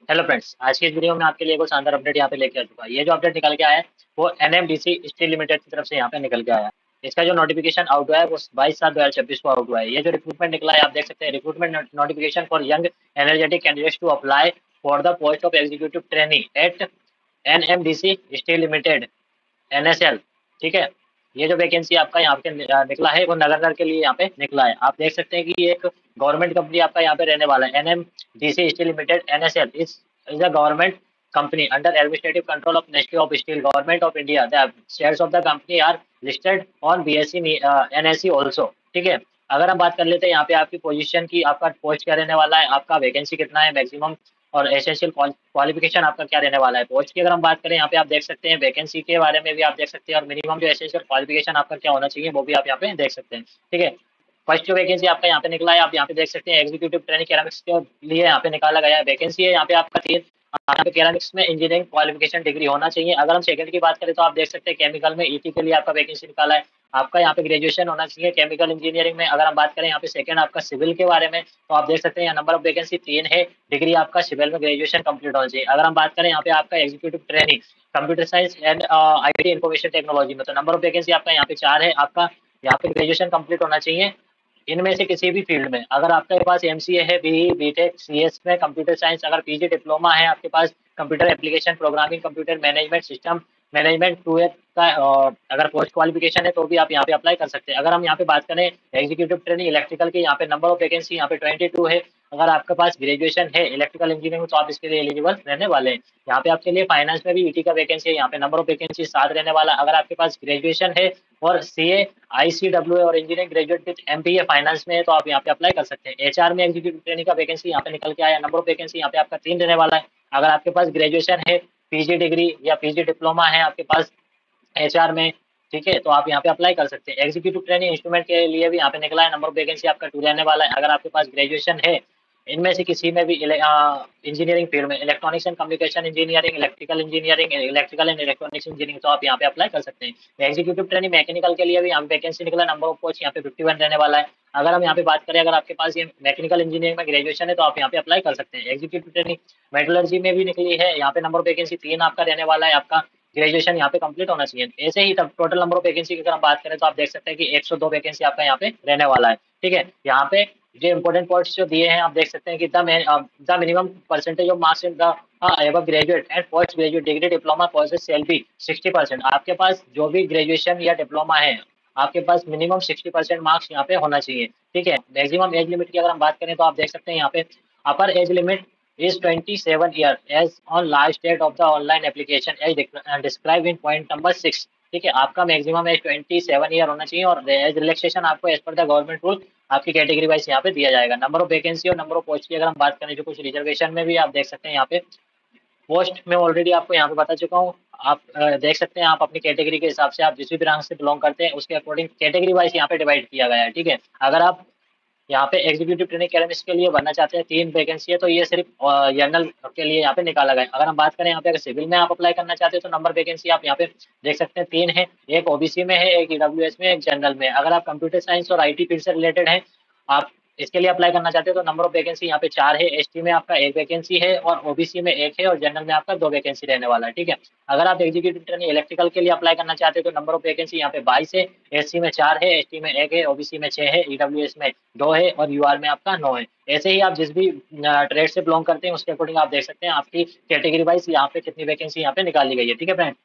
Hello friends, आज की इस वीडियो में आपके लिए एक शानदार अपडेट यहाँ पे लेके आ चुका है। ये जो अपडेट निकल के आया है वो एनएमडीसी स्टील लिमिटेड की तरफ से यहाँ पे निकल के आया है। इसका जो नोटिफिकेशन आउट हुआ है वो 22/7/2026 को आउट हुआ है। ये जो रिक्रूटमेंट निकला है आप देख सकते हैं, recruitment notification for young energetic candidates to apply for the post of executive trainee at NMDC steel limited NSL. ठीक है, ये जो वैकेंसी आपका यहाँ पे निकला है वो नगर के लिए यहाँ पे निकला है। आप देख सकते हैं कि ये एक गवर्नमेंट कंपनी आपका यहाँ पे रहने वाला है। NMDC steel limited NSL is a government company under administrative control of Ministry of Steel, Government of India. The shares of the company are listed on BSE NSE also. ठीक है, अगर हम बात कर लेते हैं यहाँ पे आपकी पोजीशन की, आपका पोस्ट क्या रहने वाला है, आपका वैकेंसी कितना है, मैक्सिमम और एसेंशियल क्वालिफिकेशन आपका क्या रहने वाला है। पोस्ट की अगर हम बात करें यहाँ पे आप देख सकते हैं, वैकेंसी के बारे में भी आप देख सकते हैं और मिनिमम जो एसेंशियल क्वालिफिकेशन आपका क्या होना चाहिए वो भी आप यहाँ पे देख सकते हैं। ठीक है, फर्स्ट जो वैकेंसी आपका यहाँ पे निकला है आप यहाँ पे देख सकते हैं, एग्जीक्यूटिव ट्रेनिंग केरामिक्स के लिए यहाँ पे निकाला गया है। वैकेंसी है यहाँ पे आपका 3। यहाँ पे केरामिक्स में इंजीनियरिंग क्वालिफिकेशन डिग्री होना चाहिए। अगर हम सेकंड की बात करें तो आप देख सकते हैं केमिकल में ईटी के लिए आपका वैकेंसी निकाला है। आपका यहाँ पे ग्रेजुएशन होना चाहिए केमिकल इंजीनियरिंग में। अगर हम बात करें यहाँ पे सेकंड आपका सिविल के बारे में तो आप देख सकते हैं यहाँ नंबर ऑफ वैकेंसी 3 है, डिग्री आपका सिविल में ग्रेजुएशन कंप्लीट होना चाहिए। अगर हम बात करें यहाँ पे आपका executive training computer science and IT information technology में तो नंबर ऑफ वैकेंसी आपका यहाँ पे 4 है। आपका यहाँ पे ग्रेजुएशन कंप्लीट होना चाहिए इनमें से किसी भी फील्ड में। अगर आपके पास एमसीए है, बीई, बीटेक, सीएस में कंप्यूटर साइंस, अगर पीजी डिप्लोमा है आपके पास computer application programming, computer management, system management 2 का अगर पोस्ट क्वालिफिकेशन है तो भी आप यहाँ पे अप्लाई कर सकते हैं। अगर हम यहाँ पे बात करें एग्जीक्यूटिव ट्रेनिंग इलेक्ट्रिकल की, यहाँ पे नंबर ऑफ वैकेंसी यहाँ पे 22 है। अगर आपके पास ग्रेजुएशन है इलेक्ट्रिकल इंजीनियरिंग तो आप इसके लिए एलिजिबल रहने वाले हैं। यहाँ पे आपके लिए फाइनेंस में भी ईटी का वैकेंसी है, यहाँ पे नंबर ऑफ वैकेंसी 7 रहने वाला। अगर आपके पास ग्रेजुएशन है और सीए, आईसीडब्ल्यू और engineering graduate with MBA finance में है तो आप यहाँ पे अप्लाई कर सकते हैं। एचआर में एग्जीक्यूटिव ट्रेनिंग का वैकेंसी यहाँ पे निकल के आया। नंबर ऑफ वैकेंसी यहाँ पे आपका 3 रहने वाला है। अगर आपके पास ग्रेजुएशन है, पीजी डिग्री या पीजी डिप्लोमा है आपके पास एचआर में, ठीक है, तो आप यहाँ पे अप्लाई कर सकते हैं। एग्जीक्यूटिव ट्रेनिंग इंस्ट्रूमेंट के लिए भी यहाँ पे निकला है। नंबर ऑफ वैकेंसी आपका 2 रहने वाला है। अगर आपके पास ग्रेजुएशन है इनमें से किसी में भी इंजीनियरिंग फील्ड में, electronics and communication engineering, electrical engineering, electrical and electronics engineering तो आप यहाँ पे अप्लाई कर सकते हैं। एग्जीक्यूटिव ट्रेनिंग मैकेनिकल के लिए भी यहाँ पे वैकेंसी निकला। नंबर ऑफ पोस्ट यहाँ पे 51 रहने वाला है। अगर हम यहाँ पे बात करें, अगर आपके पास ये मैकेनिकल इंजीनियरिंग में ग्रेजुएशन है तो आप यहाँ पे अप्लाई कर सकते हैं। एग्जीक्यूटिव ट्रेनिंग मेटलर्जी में भी निकली है। यहाँ पे नंबर ऑफ वैकेंसी 3 आपका रहने वाला है। आपका ग्रेजुएशन यहाँ पे कंप्लीट होना चाहिए। ऐसे ही टोटल नंबर ऑफ वैकेंसी की अगर हम बात करें तो आप देख सकते हैं कि 102 वैकेंसी आपका यहाँ पे रहने वाला है। ठीक है, यहाँ पे जो इंपॉर्टेंट पॉइंट्स जो दिए हैं आप देख सकते हैं कि the minimum percentage of marks in the above graduate and post graduate degree diploma courses shall be 60%। आपके पास जो भी ग्रेजुएशन या डिप्लोमा है आपके पास मिनिमम 60% मार्क्स यहाँ पे होना चाहिए। ठीक है, मैक्सिमम एज लिमिट की अगर हम बात करें तो आप देख सकते हैं यहाँ पे अपर age limit is 27 year as on last date of the online application as described in point number 6। ठीक है, आपका मैक्सिमम एज 27 ईयर होना चाहिए और एज रिलैक्सेशन आपको as per the government rule आपकी कैटेगरी वाइज यहाँ पे दिया जाएगा। नंबर ऑफ वैकेंसी और नंबर ऑफ पोस्ट की अगर हम बात करें जो कुछ रिजर्वेशन में भी आप देख सकते हैं यहाँ पे पोस्ट में ऑलरेडी आपको यहाँ पे बता चुका हूँ। आप देख सकते हैं, आप अपनी कैटेगरी के हिसाब से आप जिस भी ब्रांच से बिलोंग करते हैं उसके अकॉर्डिंग कैटेगरी वाइज यहाँ पे डिवाइड किया गया है। ठीक है, अगर आप यहाँ पे एग्जीक्यूटिव ट्रेनिंग कैडमिक्स के लिए भरना चाहते हैं 3 वैकेंसी है तो ये सिर्फ जनरल के लिए यहाँ पे निकाला गया है। अगर हम बात करें यहाँ पे अगर सिविल में आप अप्लाई करना चाहते हैं तो नंबर वैकेंसी आप यहाँ पे देख सकते हैं 3 है। एक ओबीसी में है, एक ईडब्ल्यूएस में, एक जनरल में। अगर आप कंप्यूटर साइंस और आईटी फील्ड से रिलेटेड हैं, आप इसके लिए अप्लाई करना चाहते हैं तो नंबर ऑफ वैकेंसी यहाँ पे 4 है। एसटी में आपका 1 वैकेंसी है और ओबीसी में 1 है और जनरल में आपका 2 वैकेंसी रहने वाला है। ठीक है, अगर आप एग्जीक्यूटिव ट्रेनिंग इलेक्ट्रिकल के लिए अप्लाई करना चाहते हैं तो नंबर ऑफ वैकेंसी यहाँ पे 22 है। एससी में 4 है, एसटी में 1 है, ओबीसी में 6 है, ईडब्ल्यूएस में 2 है और यूआर में आपका 9 है। ऐसे ही आप जिस भी ट्रेड से बिलोंग करते हैं उसके अकॉर्डिंग आप देख सकते हैं आपकी कैटेगरी वाइज यहाँ पे कितनी वैकेंसी यहाँ पे निकाली गई है। ठीक है फ्रेंड,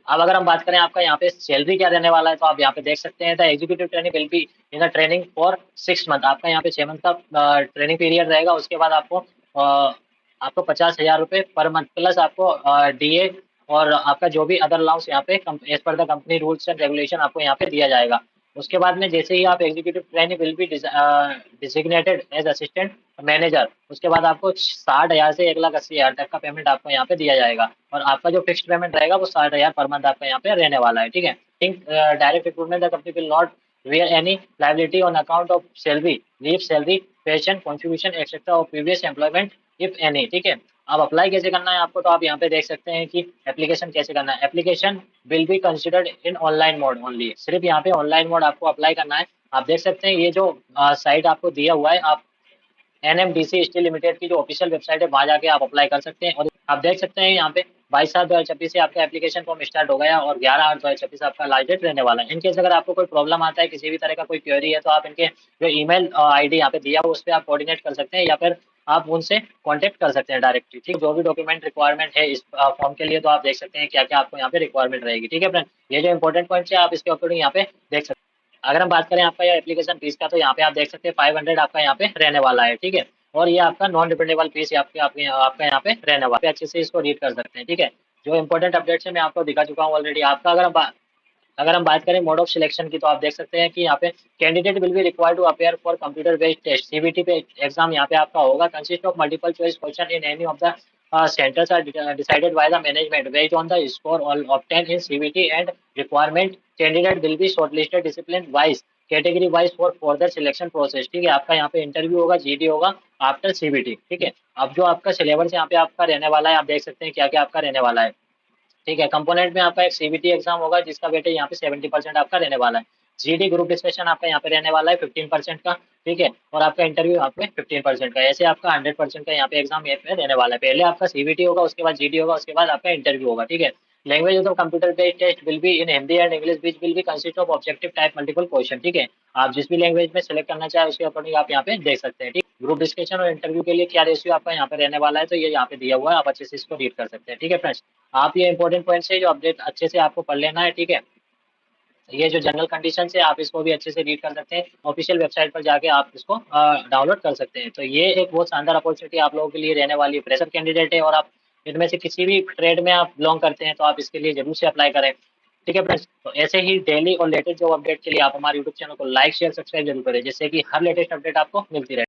अब अगर हम बात करें आपका यहाँ पे सैलरी क्या रहने वाला है तो आप यहाँ पे देख सकते हैं the executive training will be in a training for 6 month. आपका यहाँ पे 6 मंथ का ट्रेनिंग पीरियड रहेगा। उसके बाद आपको 50,000 रुपये पर मंथ प्लस आपको डीए और आपका जो भी अदर अलाउंस यहाँ पे as per the company rules and regulation आपको यहाँ पे दिया जाएगा। उसके बाद में जैसे ही आप executive training will be designated as assistant manager, उसके बाद आपको 60,000 से 1,80,000 तक का पेमेंट आपको यहाँ पे दिया जाएगा और आपका जो फिक्स्ड पेमेंट रहेगा वो 60,000 पर मंथ आपका यहाँ पे रहने वाला है। ठीक है, direct recruitment the company will not wear any liability on account of salary, leave salary, pension contribution etcetera of previous employment if any. ठीक है, अब अप्लाई कैसे करना है आपको तो आप यहाँ पे देख सकते हैं कि एप्लीकेशन कैसे करना है। Application will be considered in online mode only, सिर्फ यहाँ पे ऑनलाइन मोड आपको अप्लाई करना है। आप देख सकते हैं ये जो साइट आपको दिया हुआ है, आप एनएमडीसी स्टील लिमिटेड की जो ऑफिशियल वेबसाइट है वहां जाके आप अप्लाई कर सकते हैं। और आप देख सकते हैं यहाँ पे 22/7/2026 से आपका एप्लीकेशन फॉर्म स्टार्ट हो गया और 11/8/2026 आपका लास्ट डेट रहने वाला है। इनकेस अगर आपको कोई प्रॉब्लम आता है, किसी भी तरह का कोई क्वेरी है, तो आप इनके जो ईमेल आईडी यहाँ पे दिया हुआ उस पर आप कोऑर्डिनेट कर सकते हैं या फिर आप उनसे कांटेक्ट कर सकते हैं डायरेक्टली। ठीक, जो भी डॉक्यूमेंट रिक्वायरमेंट है इस फॉर्म के लिए, तो आप देख सकते हैं क्या क्या आपको यहाँ पे रिक्वायरमेंट रहेगी। ठीक है फ्रेंड, ये जो इंपॉर्टेंट पॉइंट है आप इसके अकॉर्डिंग यहाँ पे देख सकते हैं। अगर हम बात करें आपका एप्लीकेशन फीस का, तो यहाँ पे आप देख सकते हैं 500 आपका यहाँ पे रहने वाला है। ठीक है, और ये आपका नॉन रिफंडेबल फीस आपका यहाँ पे रहने वाला है। अच्छे से इसको रीड कर सकते हैं। ठीक है, जो इंपॉर्टेंट अपडेट्स है मैं आपको दिखा चुका हूँ ऑलरेडी। आपका अगर हम बात करें मोड ऑफ सिलेक्शन की, तो आप देख सकते हैं कि यहाँ पे candidate will be required to appear for computer based test, CBT पे एग्जाम यहाँ पे आपका होगा। Consist of multiple choice question in any of the centers are decided by the management based on the score all obtained in CBT and requirement. Candidate will be shortlisted discipline wise, category wise for further selection process. ठीक है, आपका यहाँ पे interview होगा, GD होगा after CBT. ठीक है, अब जो आपका सिलेबस यहाँ पे आपका रहने वाला है, आप देख सकते हैं क्या क्या आपका रहने वाला है। ठीक है, कंपोनेंट में आपका एक सीबीटी एग्जाम होगा जिसका वेटेज यहाँ पे 70% आपका रहने वाला है। जीडी ग्रुप डिस्कशन आपका यहाँ पे रहने वाला है 15% का। ठीक है, और आपका इंटरव्यू यहाँ पे 15% का। ऐसे आपका 100% का यहाँ पे एग्जाम यहाँ पे रहने वाला है। पहले आपका सीबीटी होगा, उसके बाद जीडी होगा, उसके बाद आपका इंटरव्यू होगा। ठीक है, language of computer based test will be in Hindi and English, which will be consist of objective type multiple question. ठीक है, आप जिस भी लैंग्वेज में सिलेक्ट करना चाहे उसके अकॉर्डिंग आप यहाँ पे देख सकते हैं। ठीक, ग्रुप डिस्कशन और इंटरव्यू के लिए क्या रेशियो आपका यहाँ पे रहने वाला है, तो ये यहाँ पे दिया हुआ है, आप अच्छे से इसको रीड कर सकते हैं। ठीक है फ्रेंड्स, आप ये इंपॉर्टेंट पॉइंट्स है जो अपडेट अच्छे से आपको पढ़ लेना है। ठीक है, ये जो जनरल कंडीशन है आप इसको भी अच्छे से रीड कर सकते हैं, ऑफिशियल वेबसाइट पर जाके आप इसको डाउनलोड कर सकते हैं। तो ये एक बहुत शानदार अपॉर्चुनिटी आप लोगों के लिए रहने वाली है। फ्रेशर कैंडिडेट है और आप इनमें से किसी भी ट्रेड में आप बिलोंग करते हैं, तो आप इसके लिए जरूर से अप्लाई करें। ठीक है फ्रेंड्स, तो ऐसे ही डेली और लेटेस्ट जॉब अपडेट के लिए आप हमारे यूट्यूब चैनल को लाइक शेयर सब्सक्राइब जरूर करें, जिससे कि हर लेटेस्ट अपडेट आपको मिलती रहे।